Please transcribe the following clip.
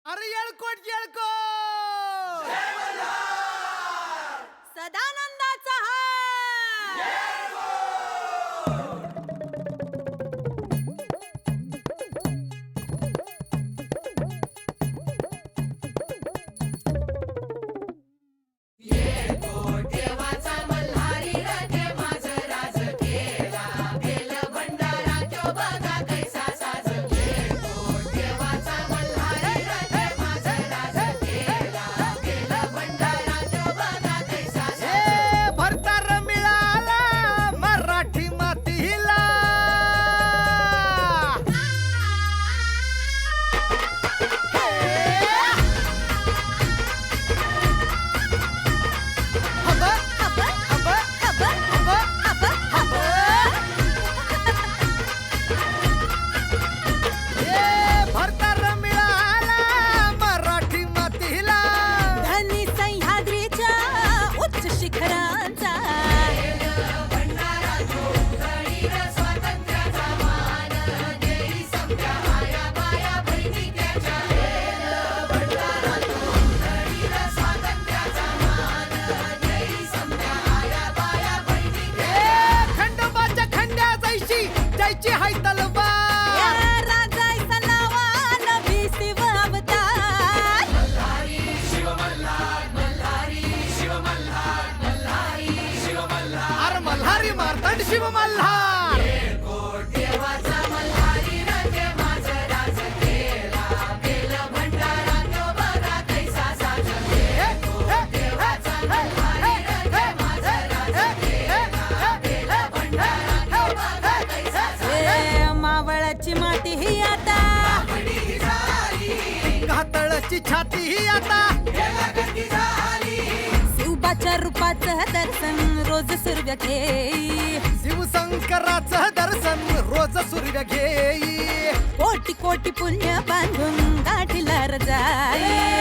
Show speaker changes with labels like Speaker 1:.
Speaker 1: अरे येळकोट येळकोट
Speaker 2: सदानंदाचा हार
Speaker 1: भरतार मिळाला मराठी मातीला हब
Speaker 2: हब
Speaker 1: हब
Speaker 2: हब
Speaker 1: हब
Speaker 2: हब हब
Speaker 1: भरतार मिळाला मराठी मातीला
Speaker 2: धनी सह्याद्रीच्या उच्च शिखरांचा
Speaker 1: खंडोबाच्या खंड्या जायची जायची हाय तलवार
Speaker 2: या राजाचा नावानं भिसीव अवतार
Speaker 1: अरे मल्हारी मार्तंड शिव मल्हार
Speaker 2: मावळाची माती ही आता
Speaker 1: घातळची छाती ही आता
Speaker 2: शिवबाच्या रूपाचं दर्शन रोज सूर्य घेई
Speaker 1: शिवशंकराचं दर्शन रोज सूर्य घेई
Speaker 2: कोटी कोटी पुण्य बांधून गाठीला जाई